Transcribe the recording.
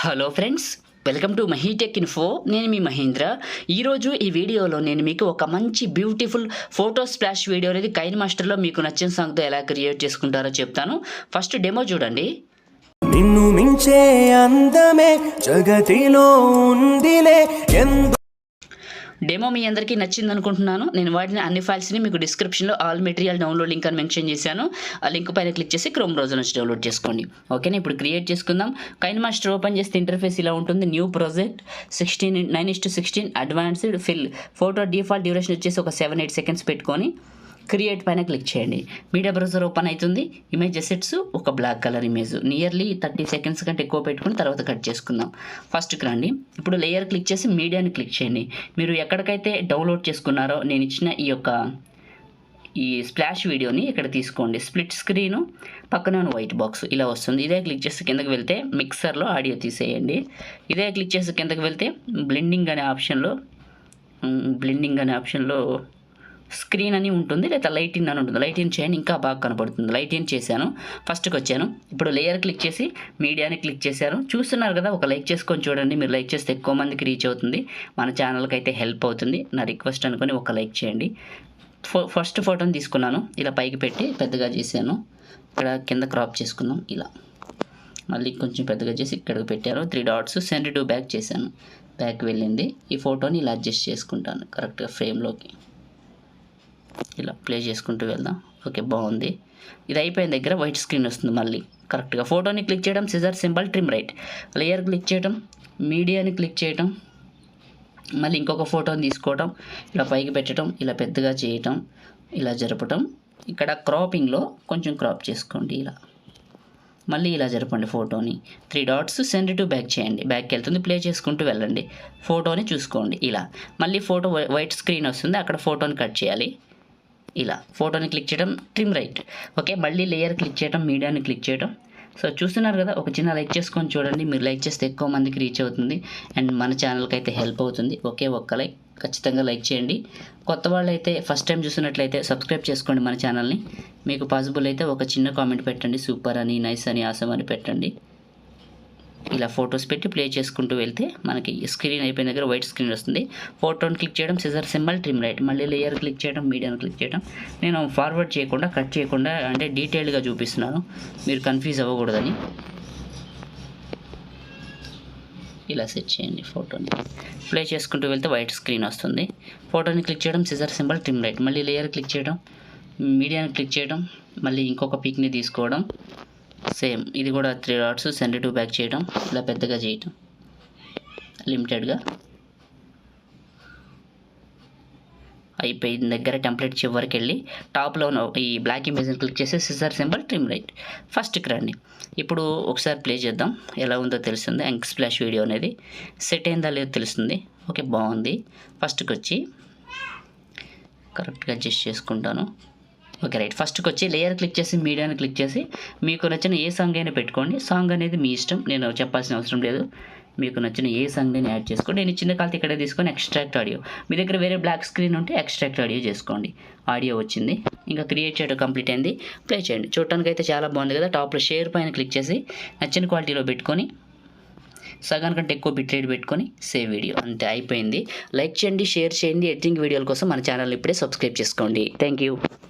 Hello friends, welcome to Mahi tech info. నేను మీ మహేంద్ర. ఈరోజు ఈ వీడియోలో నేను మీకు ఒక మంచి బ్యూటిఫుల్ ఫోటో స్ప్లాష్ వీడియో అనేది కైన్మాస్టర్లో మీకు నచ్చిన సాంగ్తో ఎలా క్రియేట్ చేసుకుంటారో చెప్తాను. ఫస్ట్ డెమో చూడండి. నిన్ను మించే అందమే జగతిలో ఉందిలే. డెమో మీ అందరికీ నచ్చింది అనుకుంటున్నాను. నేను వాడిన అన్ని ఫైల్స్ని మీకు డిస్క్రిప్షన్లో ఆల్ మెటీరియల్ డౌన్లోడ్ లింక్ అని మెన్షన్ చేశాను. ఆ లింక్ పైన క్లిక్ చేసి క్రోమ్ బ్రౌజర్ నుంచి డౌన్లోడ్ చేసుకోండి. ఓకేనా, ఇప్పుడు క్రియేట్ చేసుకుందాం. కైన్మాస్టర్ ఓపెన్ చేస్తే ఇంటర్ఫేస్ ఇలా ఉంటుంది. New project 9:16 advanced fill photo default duration వచ్చేసి ఒక 7-8 సెకండ్స్ పెట్టుకొని క్రియేట్ పైన క్లిక్ చేయండి. మీడియా బ్రౌజర్ ఓపెన్ అవుతుంది. ఇమేజ్ అసెట్స్ ఒక black colour image nearly 30 seconds కంటే ఎక్కువ పెట్టుకుని తర్వాత కట్ చేసుకుందాం. ఫస్ట్కి రండి. ఇప్పుడు లేయర్ క్లిక్ చేసి మీడియాని క్లిక్ చేయండి. మీరు ఎక్కడికైతే డౌన్లోడ్ చేసుకున్నారో నేను ఇచ్చిన ఈ స్ప్లాష్ వీడియోని ఇక్కడ తీసుకోండి. స్ప్లిట్ స్క్రీను పక్కనే ఉన్న వైట్ బాక్స్ ఇలా వస్తుంది. ఇదే క్లిక్ చేసి కిందకి వెళ్తే మిక్సర్లో ఆడియో తీసేయండి. ఇదే క్లిక్ చేసి కిందకి వెళ్తే బ్లెండింగ్ అనే ఆప్షన్లో స్క్రీన్ అని ఉంటుంది, లేదా లైటింగ్ అని ఉంటుంది. లైటింగ్ చేయండి, ఇంకా బాగా కనపడుతుంది. లైటింగ్ చేశాను. ఫస్ట్కి వచ్చాను. ఇప్పుడు లేయర్ క్లిక్ చేసి మీడియాని క్లిక్ చేశాను. చూస్తున్నారు కదా, ఒక లైక్ చేసుకొని చూడండి. మీరు లైక్ చేస్తే ఎక్కువ మందికి రీచ్ అవుతుంది, మన ఛానల్కి అయితే హెల్ప్ అవుతుంది. నా రిక్వెస్ట్ అనుకొని ఒక లైక్ చేయండి. ఫస్ట్ ఫోటోని తీసుకున్నాను, ఇలా పైకి పెట్టి పెద్దగా చేశాను. ఇక్కడ కింద క్రాప్ చేసుకున్నాం. ఇలా మళ్ళీ కొంచెం పెద్దగా చేసి ఇక్కడికి పెట్టాను. 3 డాట్స్ సెండ్ టు బ్యాక్ చేశాను. బ్యాక్ వెళ్ళింది. ఈ ఫోటోని ఇలా అడ్జస్ట్ చేసుకుంటాను కరెక్ట్గా ఫ్రేమ్లోకి. ఇలా ప్లే చేసుకుంటూ వెళ్దాం. ఓకే, బాగుంది. ఇది అయిపోయిన దగ్గర వైట్ స్క్రీన్ వస్తుంది. మళ్ళీ కరెక్ట్గా ఫోటోని క్లిక్ చేయడం, scissor symbol, trim right, layer click చేయడం, మీడియాని క్లిక్ చేయడం, మళ్ళీ ఇంకొక ఫోటోని తీసుకోవడం, ఇలా పైకి పెట్టడం, ఇలా పెద్దగా చేయటం, ఇలా జరపటం. ఇక్కడ క్రాపింగ్లో కొంచెం క్రాప్ చేసుకోండి. ఇలా మళ్ళీ ఇలా జరపండి. ఫోటోని 3 డాట్స్ సెండ్ టు బ్యాక్ చేయండి. బ్యాక్కి వెళ్తుంది. ప్లే చేసుకుంటూ వెళ్ళండి. ఫోటోని చూసుకోండి. ఇలా మళ్ళీ ఫోటో వైట్ స్క్రీన్ వస్తుంది. అక్కడ ఫోటోని కట్ చేయాలి. ఇలా ఫోటోని క్లిక్ చేయడం, ట్రిమ్ రైట్. ఓకే, మళ్ళీ లేయర్ క్లిక్ చేయడం, మీడియాని క్లిక్ చేయడం. సో చూస్తున్నారు కదా, ఒక చిన్న లైక్ చేసుకొని చూడండి. మీరు లైక్ చేస్తే ఎక్కువ మందికి రీచ్ అవుతుంది అండ్ మన ఛానల్కి అయితే హెల్ప్ అవుతుంది. ఓకే, ఒక్క లైక్ ఖచ్చితంగా లైక్ చేయండి. కొత్త వాళ్ళు అయితే ఫస్ట్ టైం చూసినట్లయితే సబ్స్క్రైబ్ చేసుకోండి మన ఛానల్ని. మీకు పాసిబుల్ అయితే ఒక చిన్న కామెంట్ పెట్టండి. సూపర్ అని, నైస్ అని, ఆసమ్ అని పెట్టండి. ఇలా ఫొటోస్ పెట్టి ప్లే చేసుకుంటూ వెళ్తే మనకి స్క్రీన్ అయిపోయిన దగ్గర వైట్ స్క్రీన్ వస్తుంది. ఫోటోని క్లిక్ చేయడం, సిజర్ సింబల్, ట్రిమ్ రైట్, మళ్ళీ లేయర్ క్లిక్ చేయడం, మీడియాని క్లిక్ చేయడం. నేను ఫార్వర్డ్ చేయకుండా, కట్ చేయకుండా అంటే డీటెయిల్డ్గా చూపిస్తున్నాను, మీరు కన్ఫ్యూజ్ అవ్వకూడదని. ఇలా సెట్ చేయండి. ఫోటోని ప్లే చేసుకుంటూ వెళ్తే వైట్ స్క్రీన్ వస్తుంది. ఫోటోని క్లిక్ చేయడం, సిజర్ సింబల్, ట్రిమ్ రైట్, మళ్ళీ లేయర్ క్లిక్ చేయడం, మీడియాని క్లిక్ చేయడం, మళ్ళీ ఇంకొక పిక్ని తీసుకోవడం. సేమ్ ఇది కూడా 3 డాట్స్ సెండ్ టు బ్యాక్ చేయడం, ఇలా పెద్దగా చేయటం, లిమిటెడ్గా అయిపోయిన దగ్గర టెంప్లెట్ చివరికి వెళ్ళి టాప్లో ఉన్న ఈ బ్లాక్ ఇమేజ్ని క్లిక్ చేసి సిజర్ సింబల్, ట్రిమ్ రైట్, ఫస్ట్కి రండి. ఇప్పుడు ఒకసారి ప్లే చేద్దాం, ఎలా ఉందో తెలుస్తుంది. యాంక్ స్ప్లాష్ వీడియో అనేది సెట్ అయిందా లేదో తెలుస్తుంది. ఓకే, బాగుంది. ఫస్ట్కి వచ్చి కరెక్ట్గా అడ్జస్ట్ చేసుకుంటాను. Okay right. ఫస్ట్కి వచ్చి లేయర్ క్లిక్ చేసి మీడియాని క్లిక్ చేసి మీకు నచ్చిన ఏ సాంగ్ అయినా పెట్టుకోండి. సాంగ్ అనేది మీ ఇష్టం, నేను చెప్పాల్సిన అవసరం లేదు. మీకు నచ్చిన ఏ సాంగ్ అయినా యాడ్ చేసుకోండి. నేను చిన్న కాలితో ఇక్కడే తీసుకొని ఎక్స్ట్రాక్ట్ ఆడియో, మీ దగ్గర వేరే బ్లాక్ స్క్రీన్ ఉంటే ఎక్స్ట్రాక్ట్ ఆడియో చేసుకోండి. ఆడియో వచ్చింది. ఇంకా క్రియేట్ చేయడం కంప్లీట్ అయింది. ప్లే చేయండి. చూడటానికి అయితే చాలా బాగుంది కదా. టాప్లో షేర్ పైన క్లిక్ చేసి నచ్చిన క్వాలిటీలో పెట్టుకొని సగానికంటే ఎక్కువ బిట్ రేట్ పెట్టుకొని సేవ్ వీడియో. అంతే, అయిపోయింది. లైక్ చేయండి, షేర్ చేయండి. ఎడిటింగ్ వీడియోల కోసం మన ఛానల్ ఇప్పుడే సబ్స్క్రైబ్ చేసుకోండి. Thank you.